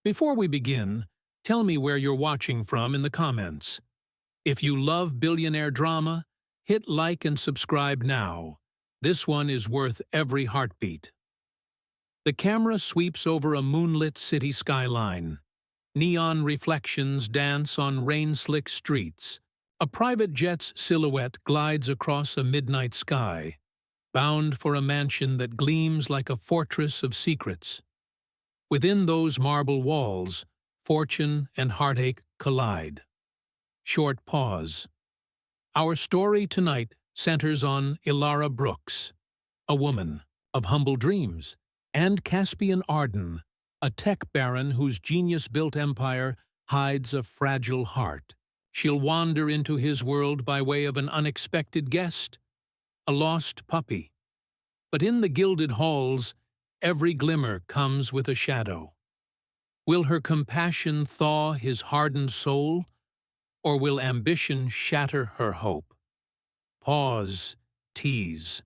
Before we begin, tell me where you're watching from in the comments. If you love billionaire drama, hit like and subscribe now. This one is worth every heartbeat. The camera sweeps over a moonlit city skyline. Neon reflections dance on rain-slick streets. A private jet's silhouette glides across a midnight sky, bound for a mansion that gleams like a fortress of secrets. Within those marble walls, fortune and heartache collide. Short pause. Our story tonight centers on Elara Brooks, a woman of humble dreams, and Caspian Arden, a tech baron whose genius-built empire hides a fragile heart. She'll wander into his world by way of an unexpected guest, a lost puppy. But in the gilded halls, every glimmer comes with a shadow. Will her compassion thaw his hardened soul, or will ambition shatter her hope? Pause, tease.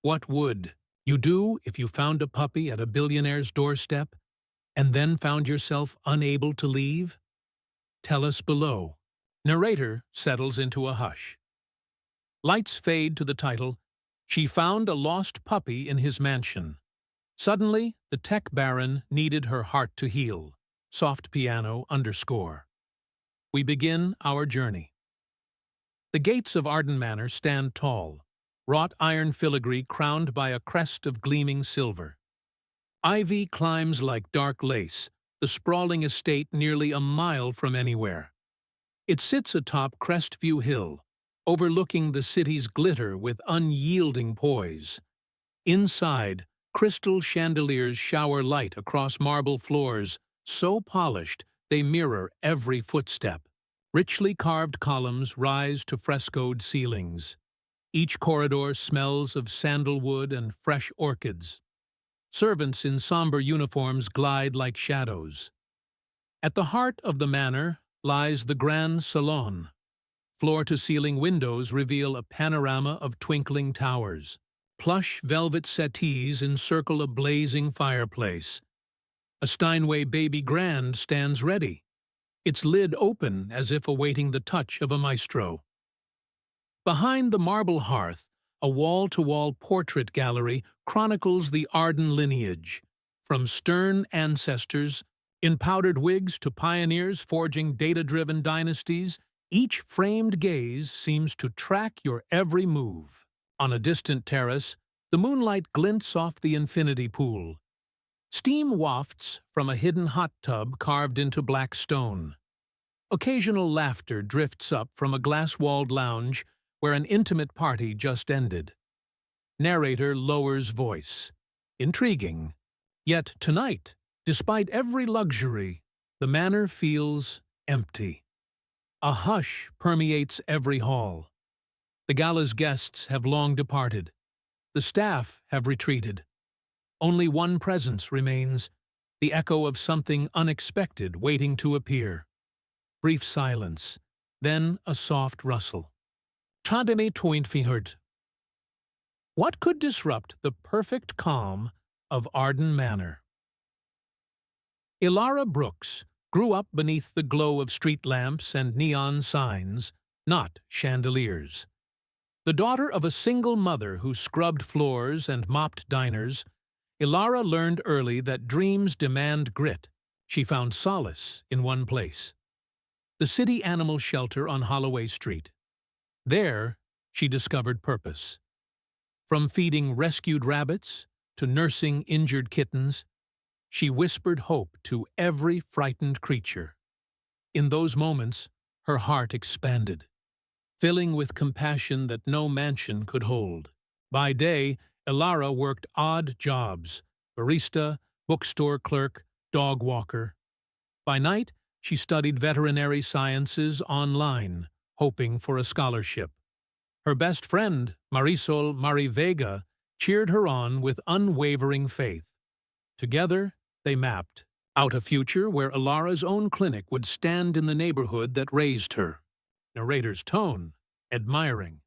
What would you do if you found a puppy at a billionaire's doorstep and then found yourself unable to leave? Tell us below. Narrator settles into a hush. Lights fade to the title, She Found a Lost Puppy in His Mansion. Suddenly, the tech baron needed her heart to heal. Soft piano underscore. We begin our journey. The gates of Arden Manor stand tall, wrought iron filigree crowned by a crest of gleaming silver. Ivy climbs like dark lace, the sprawling estate nearly a mile from anywhere. It sits atop Crestview Hill, overlooking the city's glitter with unyielding poise. Inside, crystal chandeliers shower light across marble floors, so polished they mirror every footstep. Richly carved columns rise to frescoed ceilings. Each corridor smells of sandalwood and fresh orchids. Servants in somber uniforms glide like shadows. At the heart of the manor lies the Grand Salon. Floor-to-ceiling windows reveal a panorama of twinkling towers. Plush velvet settees encircle a blazing fireplace. A Steinway Baby Grand stands ready, its lid open as if awaiting the touch of a maestro. Behind the marble hearth, a wall-to-wall portrait gallery chronicles the Arden lineage, from stern ancestors in powdered wigs to pioneers forging data-driven dynasties. Each framed gaze seems to track your every move. On a distant terrace, the moonlight glints off the infinity pool. Steam wafts from a hidden hot tub carved into black stone. Occasional laughter drifts up from a glass-walled lounge where an intimate party just ended. Narrator lowers voice. Intriguing. Yet tonight, despite every luxury, the manor feels empty. A hush permeates every hall. The gala's guests have long departed. The staff have retreated. Only one presence remains, the echo of something unexpected waiting to appear. Brief silence, then a soft rustle. Chandeliers toint. What could disrupt the perfect calm of Arden Manor? Elara Brooks grew up beneath the glow of street lamps and neon signs, not chandeliers. The daughter of a single mother who scrubbed floors and mopped diners, Elara learned early that dreams demand grit. She found solace in one place: the city animal shelter on Holloway Street. There, she discovered purpose. From feeding rescued rabbits to nursing injured kittens, she whispered hope to every frightened creature. In those moments, her heart expanded, filling with compassion that no mansion could hold. By day, Elara worked odd jobs: barista, bookstore clerk, dog walker. By night, she studied veterinary sciences online, hoping for a scholarship. Her best friend, Marisol Marivega, cheered her on with unwavering faith. Together, they mapped out a future where Elara's own clinic would stand in the neighborhood that raised her. Narrator's tone, admiring.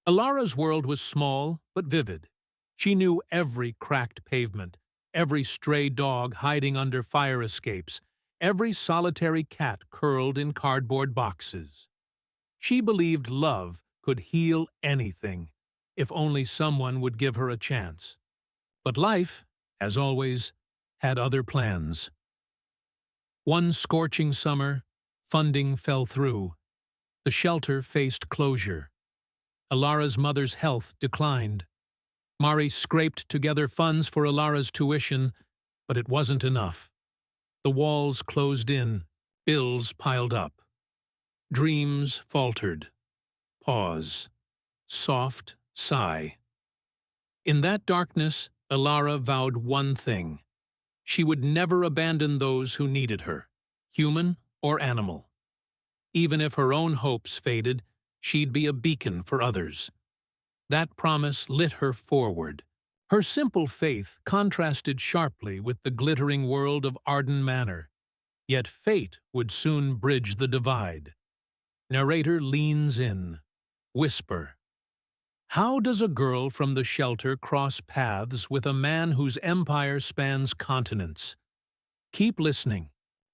Elara's world was small but vivid. She knew every cracked pavement, every stray dog hiding under fire escapes, every solitary cat curled in cardboard boxes. She believed love could heal anything, if only someone would give her a chance. But life, as always, had other plans. One scorching summer, funding fell through. The shelter faced closure. Elara's mother's health declined. Mari scraped together funds for Elara's tuition, but it wasn't enough. The walls closed in, bills piled up. Dreams faltered. Pause. Soft sigh. In that darkness, Elara vowed one thing. She would never abandon those who needed her, human or animal. Even if her own hopes faded, she'd be a beacon for others. That promise lit her forward. Her simple faith contrasted sharply with the glittering world of Arden Manor. Yet fate would soon bridge the divide. Narrator leans in. Whisper. How does a girl from the shelter cross paths with a man whose empire spans continents? Keep listening.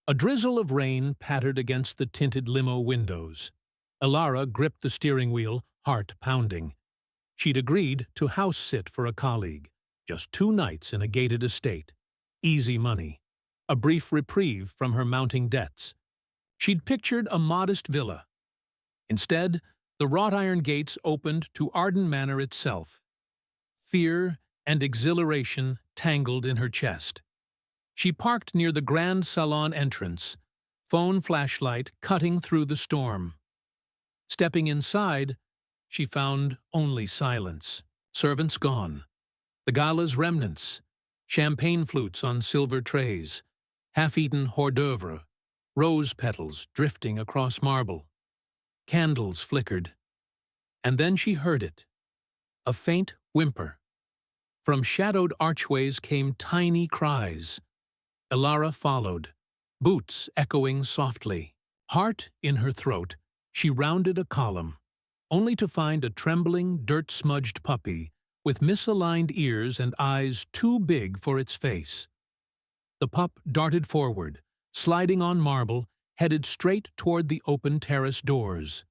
A drizzle of rain pattered against the tinted limo windows. Elara gripped the steering wheel, heart pounding. She'd agreed to house-sit for a colleague. Just 2 nights in a gated estate. Easy money. A brief reprieve from her mounting debts. She'd pictured a modest villa. Instead, the wrought-iron gates opened to Arden Manor itself. Fear and exhilaration tangled in her chest. She parked near the grand salon entrance, phone flashlight cutting through the storm. Stepping inside, she found only silence. Servants gone. The gala's remnants. Champagne flutes on silver trays. Half-eaten hors d'oeuvre. Rose petals drifting across marble. Candles flickered. And then she heard it. A faint whimper. From shadowed archways came tiny cries. Elara followed, boots echoing softly. Heart in her throat, she rounded a column, only to find a trembling, dirt-smudged puppy with misaligned ears and eyes too big for its face. The pup darted forward, sliding on marble, headed straight toward the open terrace doors.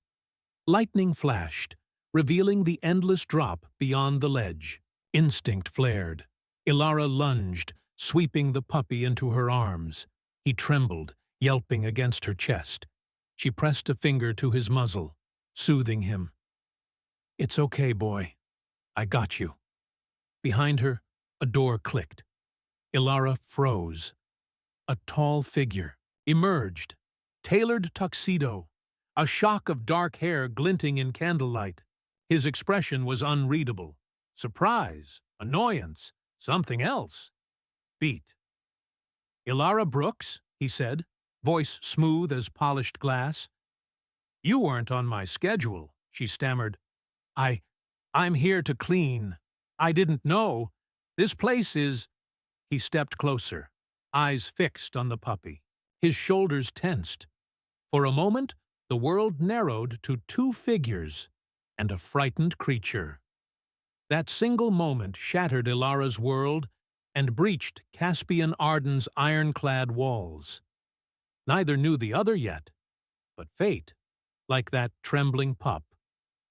Lightning flashed, revealing the endless drop beyond the ledge. Instinct flared. Elara lunged, sweeping the puppy into her arms. He trembled, yelping against her chest. She pressed a finger to his muzzle, soothing him. "It's okay, boy. I got you." Behind her, a door clicked. Elara froze. A tall figure emerged, tailored tuxedo, a shock of dark hair glinting in candlelight. His expression was unreadable. Surprise, annoyance, something else. Beat. "Elara Brooks," he said, voice smooth as polished glass. "You weren't on my schedule," she stammered. I'm here to clean. I didn't know. This place is—" He stepped closer, eyes fixed on the puppy. His shoulders tensed. For a moment, the world narrowed to 2 figures and a frightened creature. That single moment shattered Elara's world and breached Caspian Arden's ironclad walls. Neither knew the other yet, but fate, like that trembling pup,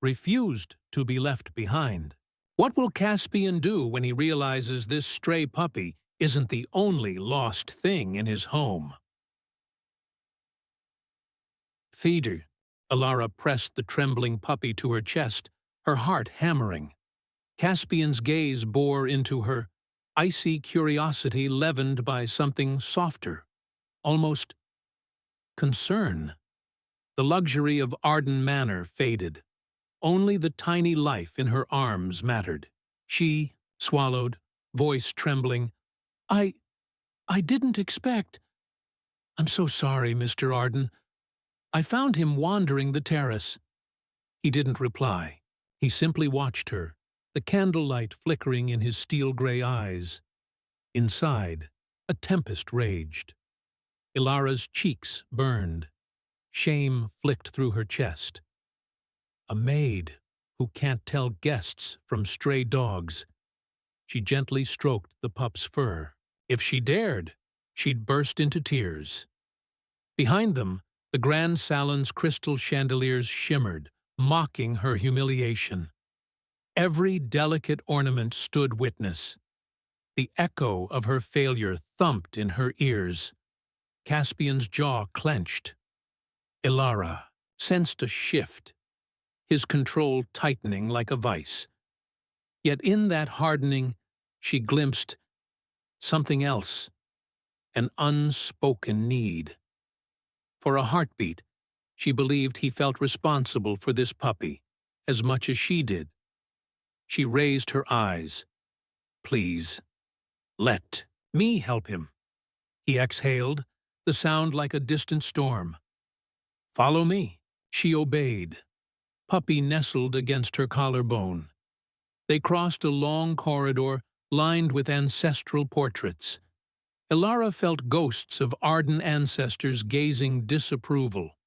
refused to be left behind. What will Caspian do when he realizes this stray puppy isn't the only lost thing in his home? "Feed her." Elara pressed the trembling puppy to her chest, her heart hammering. Caspian's gaze bore into her, icy curiosity leavened by something softer, almost concern. The luxury of Arden Manor faded. Only the tiny life in her arms mattered. She swallowed, voice trembling. I didn't expect—" "I'm so sorry, Mr. Arden. I found him wandering the terrace." He didn't reply. He simply watched her, the candlelight flickering in his steel-gray eyes. Inside, a tempest raged. Elara's cheeks burned. Shame flicked through her chest. A maid who can't tell guests from stray dogs. She gently stroked the pup's fur. If she dared, she'd burst into tears. Behind them, the grand salon's crystal chandeliers shimmered, mocking her humiliation. Every delicate ornament stood witness. The echo of her failure thumped in her ears. Caspian's jaw clenched. Elara sensed a shift, his control tightening like a vice. Yet in that hardening, she glimpsed something else, an unspoken need. For a heartbeat, she believed he felt responsible for this puppy as much as she did. She raised her eyes. "Please, let me help him." He exhaled, the sound like a distant storm. "Follow me." She obeyed. Puppy nestled against her collarbone. They crossed a long corridor lined with ancestral portraits. Elara felt ghosts of Arden ancestors gazing disapproval.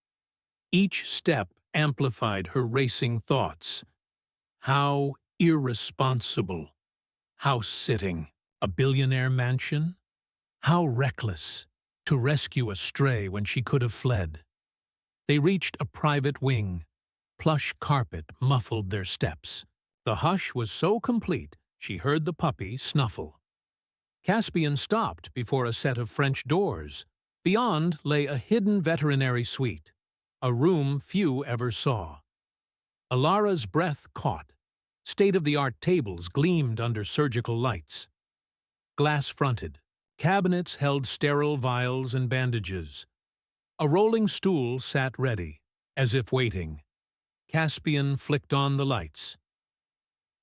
Each step amplified her racing thoughts. How irresponsible. House-sitting. A billionaire mansion? How reckless. To rescue a stray when she could have fled. They reached a private wing. Plush carpet muffled their steps. The hush was so complete, she heard the puppy snuffle. Caspian stopped before a set of French doors. Beyond lay a hidden veterinary suite, a room few ever saw. Elara's breath caught. State-of-the-art tables gleamed under surgical lights. Glass-fronted, cabinets held sterile vials and bandages. A rolling stool sat ready, as if waiting. Caspian flicked on the lights.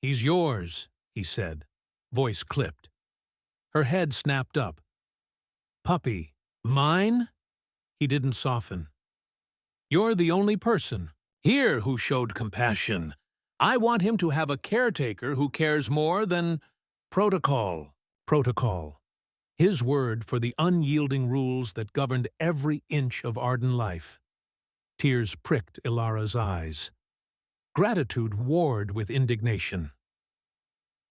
"He's yours," he said, voice clipped. Her head snapped up. "Puppy, mine?" He didn't soften. "You're the only person here who showed compassion. I want him to have a caretaker who cares more than protocol." Protocol. His word for the unyielding rules that governed every inch of Arden life. Tears pricked Elara's eyes. Gratitude warred with indignation.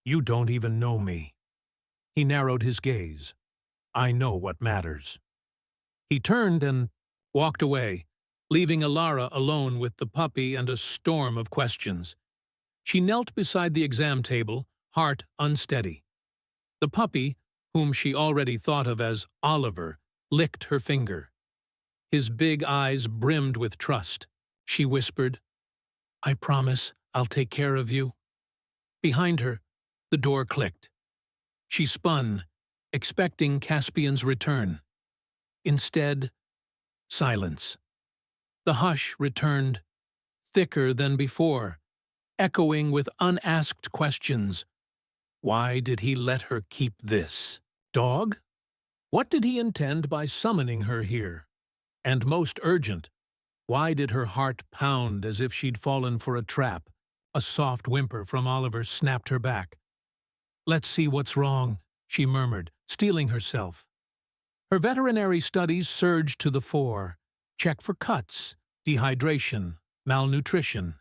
"You don't even know me." He narrowed his gaze. "I know what matters." He turned and walked away, leaving Elara alone with the puppy and a storm of questions. She knelt beside the exam table, heart unsteady. The puppy, whom she already thought of as Oliver, licked her finger. His big eyes brimmed with trust. She whispered, "I promise I'll take care of you." Behind her, the door clicked. She spun, expecting Caspian's return. Instead, silence. The hush returned, thicker than before, echoing with unasked questions. Why did he let her keep this? Dog? What did he intend by summoning her here? And most urgent, why did her heart pound as if she'd fallen for a trap? A soft whimper from Oliver snapped her back. "Let's see what's wrong," she murmured, steeling herself. Her veterinary studies surged to the fore. Check for cuts, dehydration, malnutrition.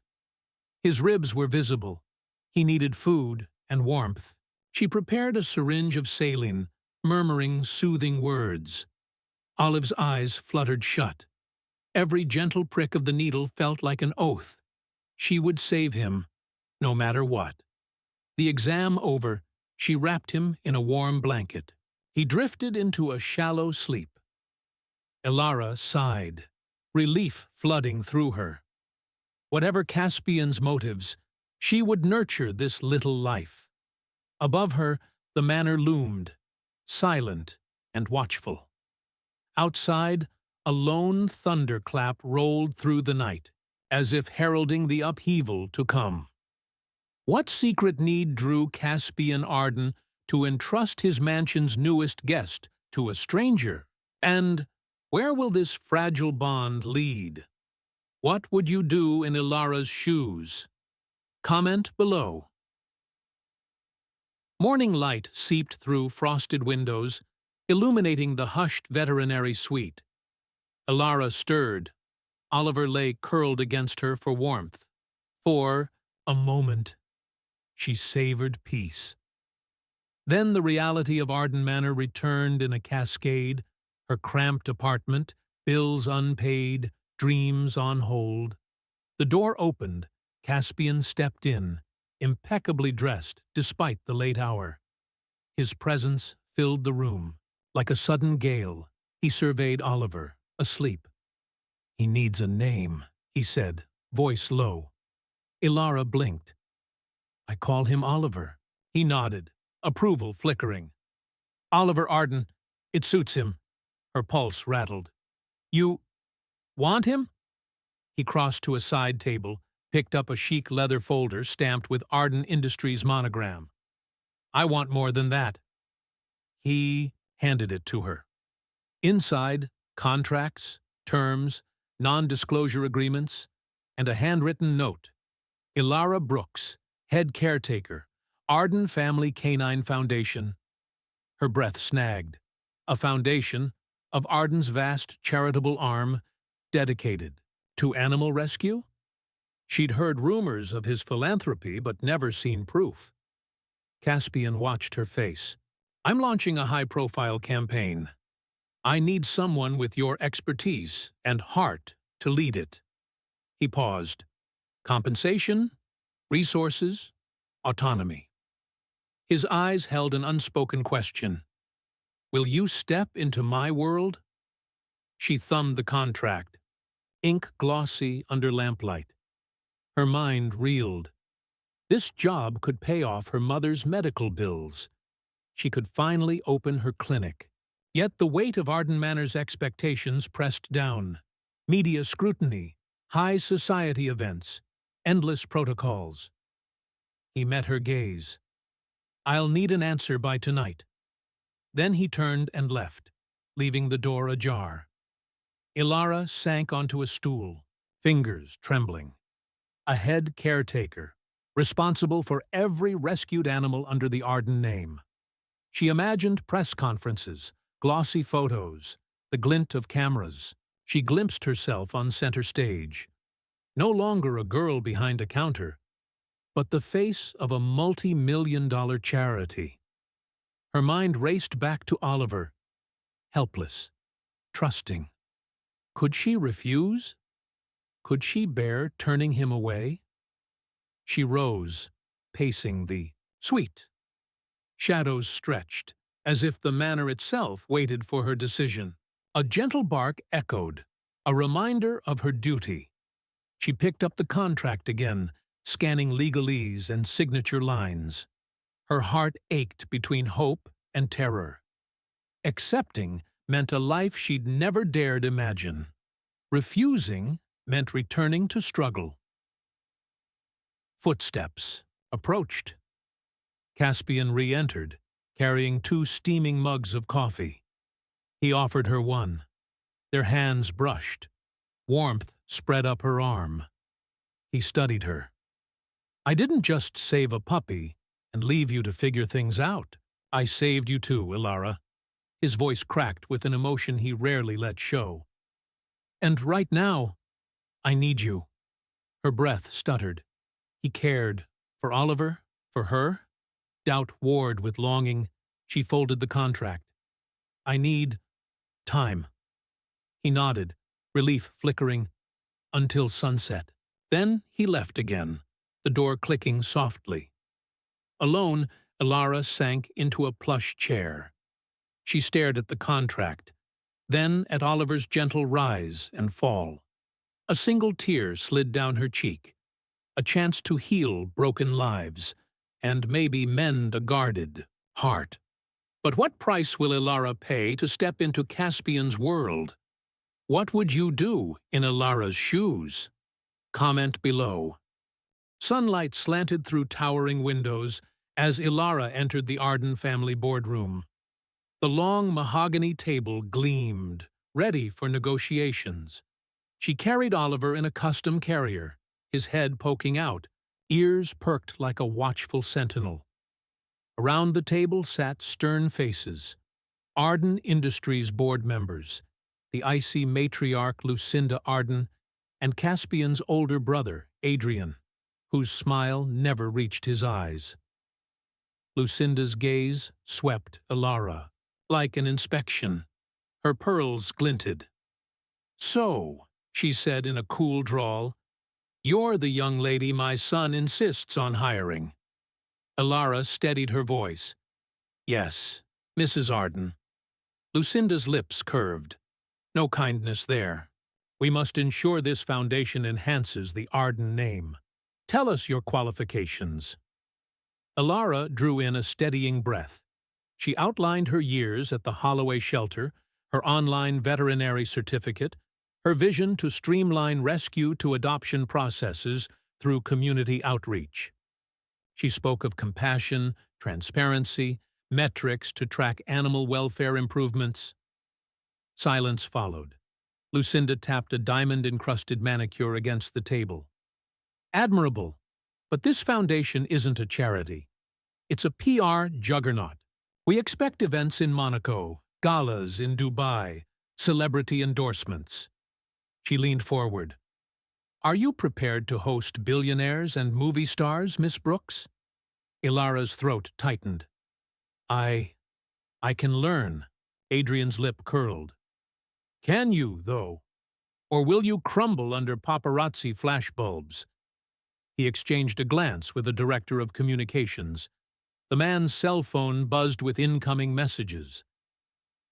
His ribs were visible. He needed food and warmth. She prepared a syringe of saline, murmuring soothing words. Olive's eyes fluttered shut. Every gentle prick of the needle felt like an oath. She would save him, no matter what. The exam over, she wrapped him in a warm blanket. He drifted into a shallow sleep. Elara sighed, relief flooding through her. Whatever Caspian's motives, she would nurture this little life. Above her, the manor loomed, silent and watchful. Outside, a lone thunderclap rolled through the night, as if heralding the upheaval to come. What secret need drew Caspian Arden to entrust his mansion's newest guest to a stranger? And where will this fragile bond lead? What would you do in Elara's shoes? Comment below. Morning light seeped through frosted windows, illuminating the hushed veterinary suite. Elara stirred. Oliver lay curled against her for warmth. For a moment, she savored peace. Then the reality of Arden Manor returned in a cascade, her cramped apartment, bills unpaid, dreams on hold. The door opened. Caspian stepped in, impeccably dressed despite the late hour. His presence filled the room. Like a sudden gale, he surveyed Oliver, asleep. "He needs a name," he said, voice low. Elara blinked. "I call him Oliver." He nodded, approval flickering. "Oliver Arden, it suits him." Her pulse rattled. "You want him?" He crossed to a side table, picked up a chic leather folder stamped with Arden Industries monogram. "I want more than that." He handed it to her. Inside, contracts, terms, non-disclosure agreements, and a handwritten note. Elara Brooks, head caretaker, Arden Family Canine Foundation. Her breath snagged. A foundation of Arden's vast charitable arm dedicated to animal rescue? She'd heard rumors of his philanthropy but never seen proof. Caspian watched her face. "I'm launching a high-profile campaign. I need someone with your expertise and heart to lead it." He paused. "Compensation, resources, autonomy." His eyes held an unspoken question. "Will you step into my world?" She thumbed the contract, ink glossy under lamplight. Her mind reeled. This job could pay off her mother's medical bills. She could finally open her clinic. Yet the weight of Arden Manor's expectations pressed down. Media scrutiny, high society events, endless protocols. He met her gaze. "I'll need an answer by tonight." Then he turned and left, leaving the door ajar. Elara sank onto a stool, fingers trembling. A head caretaker, responsible for every rescued animal under the Arden name. She imagined press conferences, glossy photos, the glint of cameras. She glimpsed herself on center stage. No longer a girl behind a counter, but the face of a multi-million-dollar charity. Her mind raced back to Oliver, helpless, trusting. Could she refuse? Could she bear turning him away? She rose, pacing the suite. Shadows stretched, as if the manor itself waited for her decision. A gentle bark echoed, a reminder of her duty. She picked up the contract again, scanning legalese and signature lines. Her heart ached between hope and terror. Accepting meant a life she'd never dared imagine. Refusing meant returning to struggle. Footsteps approached. Caspian re-entered, carrying 2 steaming mugs of coffee. He offered her one. Their hands brushed. Warmth spread up her arm. He studied her. "I didn't just save a puppy and leave you to figure things out. I saved you too, Elara." His voice cracked with an emotion he rarely let show. "And right now, I need you." Her breath stuttered. He cared. For Oliver? For her? Doubt warred with longing. She folded the contract. "I need time." He nodded, relief flickering, until sunset. Then he left again, the door clicking softly. Alone, Elara sank into a plush chair. She stared at the contract, then at Oliver's gentle rise and fall. A single tear slid down her cheek, a chance to heal broken lives, and maybe mend a guarded heart. But what price will Elara pay to step into Caspian's world? What would you do in Elara's shoes? Comment below. Sunlight slanted through towering windows as Elara entered the Arden family boardroom. The long mahogany table gleamed, ready for negotiations. She carried Oliver in a custom carrier, his head poking out, ears perked like a watchful sentinel. Around the table sat stern faces, Arden Industries board members, the icy matriarch Lucinda Arden, and Caspian's older brother, Adrian, whose smile never reached his eyes. Lucinda's gaze swept Elara, like an inspection. Her pearls glinted. "So," she said in a cool drawl, "you're the young lady my son insists on hiring." Elara steadied her voice. "Yes, Mrs. Arden." Lucinda's lips curved. "No kindness there. We must ensure this foundation enhances the Arden name. Tell us your qualifications." Elara drew in a steadying breath. She outlined her years at the Holloway shelter, her online veterinary certificate, her vision to streamline rescue to adoption processes through community outreach. She spoke of compassion, transparency, metrics to track animal welfare improvements. Silence followed. Lucinda tapped a diamond-encrusted manicure against the table. "Admirable, but this foundation isn't a charity. It's a PR juggernaut. We expect events in Monaco, galas in Dubai, celebrity endorsements." She leaned forward. "Are you prepared to host billionaires and movie stars, Miss Brooks?" Elara's throat tightened. I can learn." Adrian's lip curled. "Can you, though? Or will you crumble under paparazzi flashbulbs?" He exchanged a glance with the director of communications. The man's cell phone buzzed with incoming messages.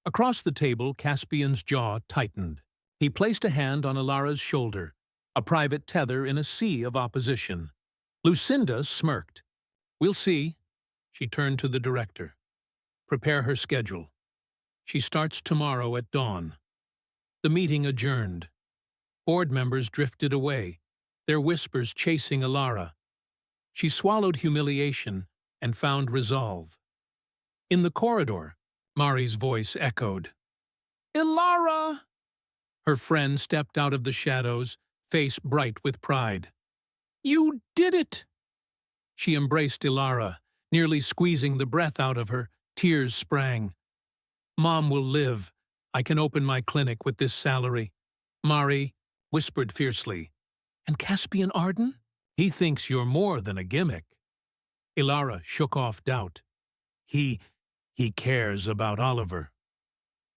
Across the table, Caspian's jaw tightened. He placed a hand on Elara's shoulder, a private tether in a sea of opposition. Lucinda smirked. "We'll see." She turned to the director. "Prepare her schedule. She starts tomorrow at dawn." The meeting adjourned. Board members drifted away, their whispers chasing Elara. She swallowed humiliation and found resolve. In the corridor, Mari's voice echoed. "Elara!" Her friend stepped out of the shadows, face bright with pride. "You did it!" She embraced Elara, nearly squeezing the breath out of her. Tears sprang. "Mom will live. I can open my clinic with this salary." Mari whispered fiercely. "And Caspian Arden? He thinks you're more than a gimmick." Elara shook off doubt. He cares about Oliver."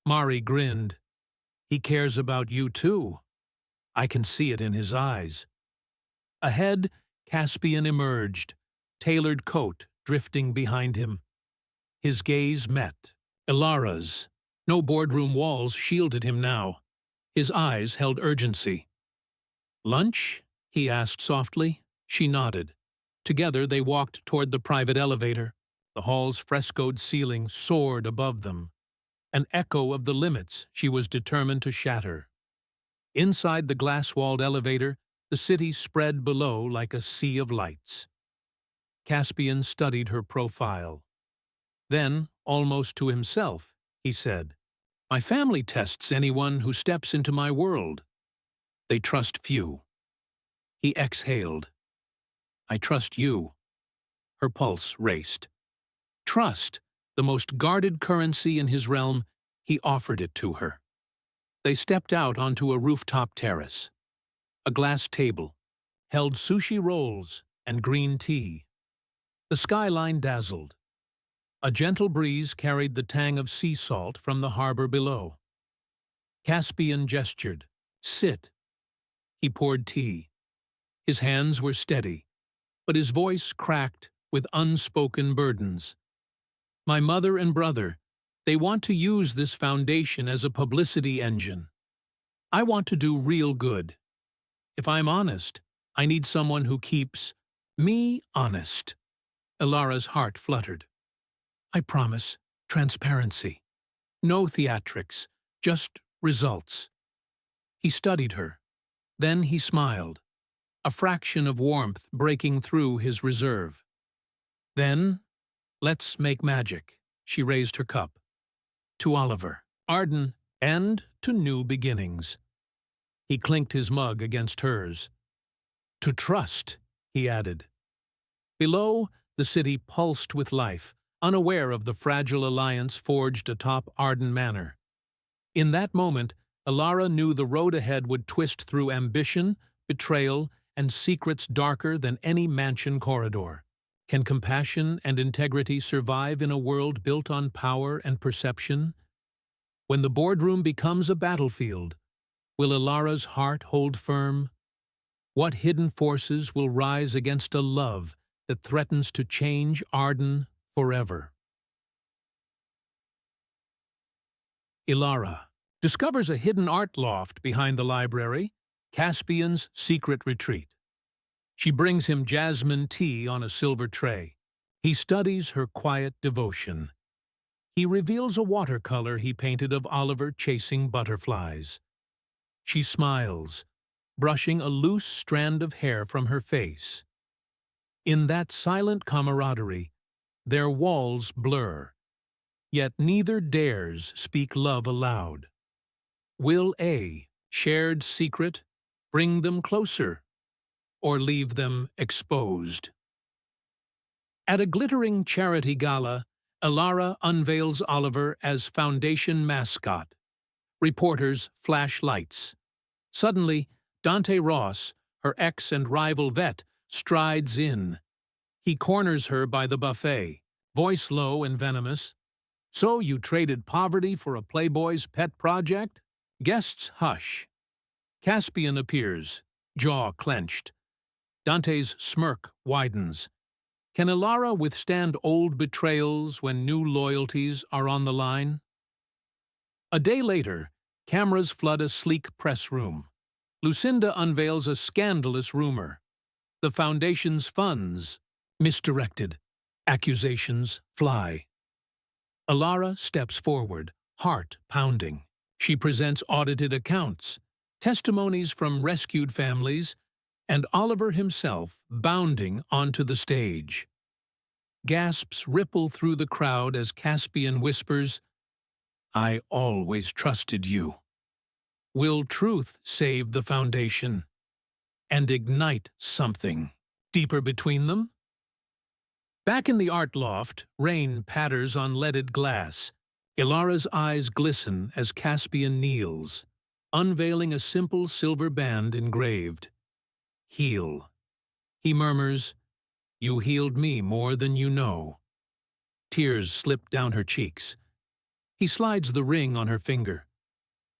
Mari grinned. "He cares about you too. I can see it in his eyes." Ahead, Caspian emerged, tailored coat drifting behind him. His gaze met Elara's. No boardroom walls shielded him now. His eyes held urgency. "Lunch?" he asked softly. She nodded. Together they walked toward the private elevator. The hall's frescoed ceiling soared above them, an echo of the limits she was determined to shatter. Inside the glass-walled elevator, the city spread below like a sea of lights. Caspian studied her profile. Then, almost to himself, he said, "My family tests anyone who steps into my world. They trust few." He exhaled. "I trust you." Her pulse raced. Trust, the most guarded currency in his realm, he offered it to her. They stepped out onto a rooftop terrace. A glass table held sushi rolls and green tea. The skyline dazzled. A gentle breeze carried the tang of sea salt from the harbor below. Caspian gestured. "Sit." He poured tea. His hands were steady, but his voice cracked with unspoken burdens. "My mother and brother, they want to use this foundation as a publicity engine. I want to do real good. If I'm honest, I need someone who keeps me honest." Elara's heart fluttered. "I promise transparency. No theatrics, just results." He studied her. Then he smiled, a fraction of warmth breaking through his reserve. "Then, let's make magic." She raised her cup. "To Oliver, Arden, and to new beginnings." He clinked his mug against hers. "To trust," he added. Below, the city pulsed with life, unaware of the fragile alliance forged atop Arden Manor. In that moment, Elara knew the road ahead would twist through ambition, betrayal, and secrets darker than any mansion corridor. Can compassion and integrity survive in a world built on power and perception? When the boardroom becomes a battlefield, will Elara's heart hold firm? What hidden forces will rise against a love that threatens to change Arden forever? Elara discovers a hidden art loft behind the library, Caspian's secret retreat. She brings him jasmine tea on a silver tray. He studies her quiet devotion. He reveals a watercolor he painted of Oliver chasing butterflies. She smiles, brushing a loose strand of hair from her face. In that silent camaraderie, their walls blur, yet neither dares speak love aloud. Will a shared secret bring them closer, or leave them exposed? At a glittering charity gala, Elara unveils Oliver as Foundation mascot. Reporters flash lights. Suddenly, Dante Ross, her ex and rival vet, strides in. He corners her by the buffet, voice low and venomous. "So you traded poverty for a Playboy's pet project?" Guests hush. Caspian appears, jaw clenched. Dante's smirk widens. Can Elara withstand old betrayals when new loyalties are on the line? A day later, cameras flood a sleek press room. Lucinda unveils a scandalous rumor. The Foundation's funds misdirected. Accusations fly. Elara steps forward, heart pounding. She presents audited accounts, testimonies from rescued families, and Oliver himself bounding onto the stage. Gasps ripple through the crowd as Caspian whispers, "I always trusted you." Will truth save the Foundation and ignite something deeper between them? Back in the art loft, rain patters on leaded glass. Elara's eyes glisten as Caspian kneels, unveiling a simple silver band engraved. "Heal." He murmurs, "You healed me more than you know." Tears slip down her cheeks. He slides the ring on her finger.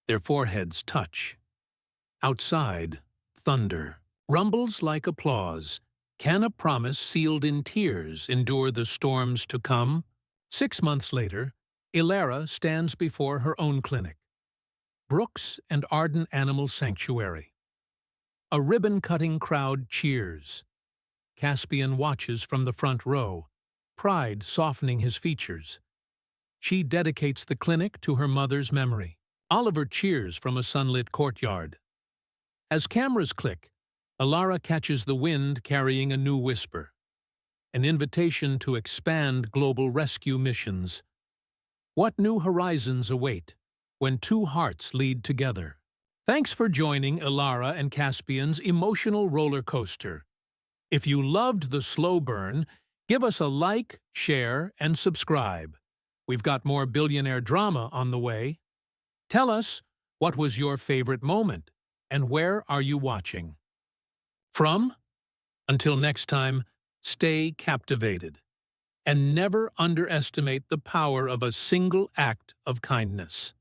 Their foreheads touch. Outside, thunder rumbles like applause. Can a promise sealed in tears endure the storms to come? 6 months later, Elara stands before her own clinic, Brooks and Arden Animal Sanctuary. A ribbon-cutting crowd cheers. Caspian watches from the front row, pride softening his features. She dedicates the clinic to her mother's memory. Oliver cheers from a sunlit courtyard. As cameras click, Elara catches the wind carrying a new whisper, an invitation to expand global rescue missions. What new horizons await when two hearts lead together? Thanks for joining Elara and Caspian's emotional roller coaster. If you loved the slow burn, give us a like, share, and subscribe. We've got more billionaire drama on the way. Tell us, what was your favorite moment, and where are you watching from? Until next time, stay captivated, and never underestimate the power of a single act of kindness.